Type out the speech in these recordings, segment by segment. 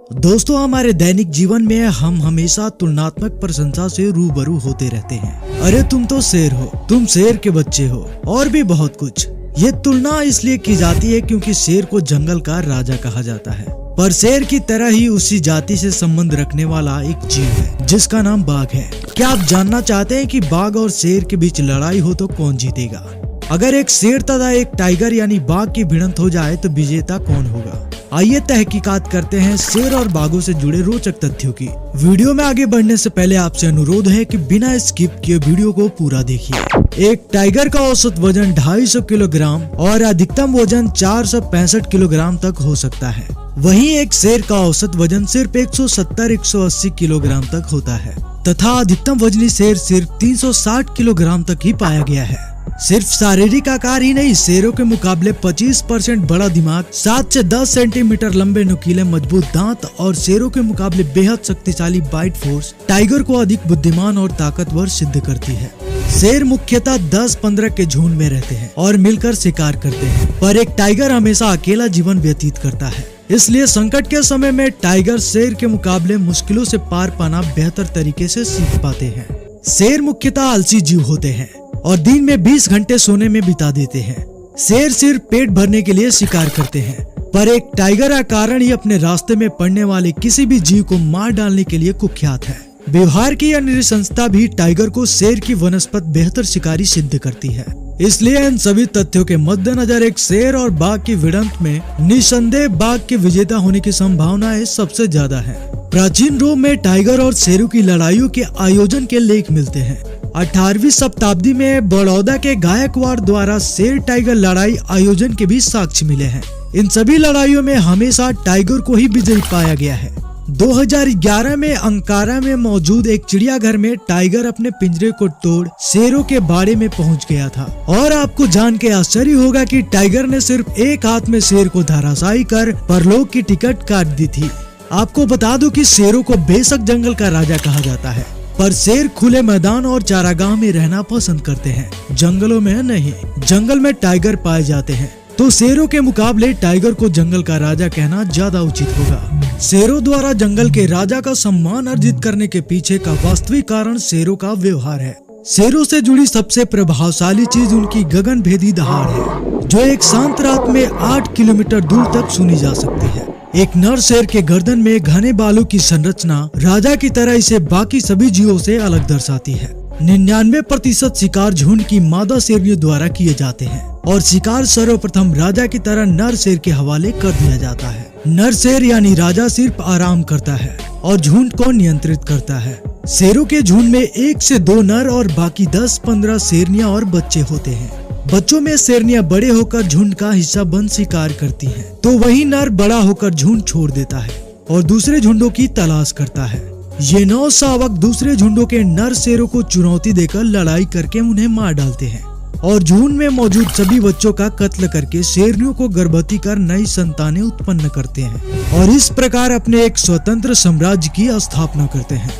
दोस्तों, हमारे दैनिक जीवन में हम हमेशा तुलनात्मक प्रशंसा से रूबरू होते रहते हैं। अरे तुम तो शेर हो, तुम शेर के बच्चे हो, और भी बहुत कुछ। ये तुलना इसलिए की जाती है क्योंकि शेर को जंगल का राजा कहा जाता है, पर शेर की तरह ही उसी जाति से संबंध रखने वाला एक जीव है जिसका नाम बाघ है। क्या आप जानना चाहते हैं कि बाघ और शेर के बीच लड़ाई हो तो कौन जीतेगा? अगर एक शेर तथा एक टाइगर यानी बाघ की भिड़ंत हो जाए तो विजेता कौन होगा? आइए तहकीकात करते हैं शेर और बाघों से जुड़े रोचक तथ्यों की। वीडियो में आगे बढ़ने से पहले आपसे अनुरोध है कि बिना स्किप किए वीडियो को पूरा देखिए। एक टाइगर का औसत वजन 250 किलोग्राम और अधिकतम वजन 465 किलोग्राम तक हो सकता है। वहीं एक शेर का औसत वजन सिर्फ 170-180 किलोग्राम तक होता है तथा अधिकतम वजनी शेर सिर्फ 360 किलोग्राम तक ही पाया गया है। सिर्फ शारीरिक आकार ही नहीं, शेरों के मुकाबले 25% बड़ा दिमाग, 7 से 10 सेंटीमीटर लंबे नुकीले मजबूत दांत और शेरों के मुकाबले बेहद शक्तिशाली बाइट फोर्स टाइगर को अधिक बुद्धिमान और ताकतवर सिद्ध करती है। शेर मुख्यतः 10-15 के झुंड में रहते हैं और मिलकर शिकार करते हैं, पर एक टाइगर हमेशा अकेला जीवन व्यतीत करता है। इसलिए संकट के समय में टाइगर शेर के मुकाबले मुश्किलों से पार पाना बेहतर तरीके से सीख पाते हैं। शेर मुख्यतः आलसी जीव होते हैं और दिन में 20 घंटे सोने में बिता देते हैं। शेर सिर्फ पेट भरने के लिए शिकार करते हैं, पर एक टाइगर का कारण ही अपने रास्ते में पड़ने वाले किसी भी जीव को मार डालने के लिए कुख्यात है। व्यवहार की यह निसंसता भी टाइगर को शेर की वनस्पत बेहतर शिकारी सिद्ध करती है। इसलिए इन सभी तथ्यों के मद्देनजर एक शेर और बाघ की भिड़ंत में निसंदेह बाघ के विजेता होने की संभावनाएं सबसे ज्यादा है। प्राचीन रोम में टाइगर और शेरों की लड़ाइयों के आयोजन के लेख मिलते हैं। 18वीं शताब्दी में बड़ौदा के गायकवाड़ द्वारा शेर टाइगर लड़ाई आयोजन के भी साक्ष्य मिले हैं। इन सभी लड़ाइयों में हमेशा टाइगर को ही विजयी पाया गया है। 2011 में अंकारा में मौजूद एक चिड़ियाघर में टाइगर अपने पिंजरे को तोड़ शेरों के बाड़े में पहुंच गया था। और आपको जान के आश्चर्य होगा कि टाइगर ने सिर्फ एक हाथ में शेर को धराशायी कर परलोक की टिकट काट दी थी। आपको बता दूं कि शेरों को बेशक जंगल का राजा कहा जाता है, पर शेर खुले मैदान और चारागाह में रहना पसंद करते हैं, जंगलों में नहीं। जंगल में टाइगर पाए जाते हैं, तो शेरों के मुकाबले टाइगर को जंगल का राजा कहना ज्यादा उचित होगा। शेरों द्वारा जंगल के राजा का सम्मान अर्जित करने के पीछे का वास्तविक कारण शेरों का व्यवहार है। शेरों से जुड़ी सबसे प्रभावशाली चीज उनकी गगनभेदी दहाड़ है, जो एक शांत रात में 8 किलोमीटर दूर तक सुनी जा सकती है। एक नर शेर के गर्दन में घने बालों की संरचना राजा की तरह इसे बाकी सभी जीवों से अलग दर्शाती है। 99% शिकार झुंड की मादा शेरनियों द्वारा किए जाते हैं और शिकार सर्वप्रथम राजा की तरह नर शेर के हवाले कर दिया जाता है। नर शेर यानी राजा सिर्फ आराम करता है और झुंड को नियंत्रित करता है। शेरों के झुंड में 1 से 2 नर और बाकी 10-15 शेरनियां और बच्चे होते हैं। बच्चों में शेरनियां बड़े होकर झुंड का हिस्सा बन शिकार करती हैं, तो वही नर बड़ा होकर झुंड छोड़ देता है और दूसरे झुंडों की तलाश करता है। ये 9 शावक दूसरे झुंडों के नर शेरों को चुनौती देकर लड़ाई करके उन्हें मार डालते हैं और झुंड में मौजूद सभी बच्चों का कत्ल करके शेरनियों को गर्भवती कर नई संतानें उत्पन्न करते हैं और इस प्रकार अपने एक स्वतंत्र साम्राज्य की स्थापना करते हैं।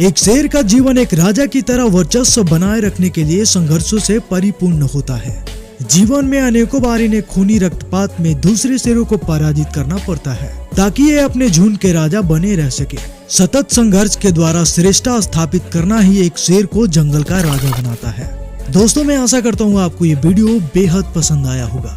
एक शेर का जीवन एक राजा की तरह वर्चस्व बनाए रखने के लिए संघर्षों से परिपूर्ण होता है। जीवन में अनेकों बार इन्हें खूनी रक्तपात में दूसरे शेरों को पराजित करना पड़ता है ताकि ये अपने झुंड के राजा बने रह सके। सतत संघर्ष के द्वारा श्रेष्ठता स्थापित करना ही एक शेर को जंगल का राजा बनाता है। दोस्तों, मैं आशा करता हूँ आपको ये वीडियो बेहद पसंद आया होगा।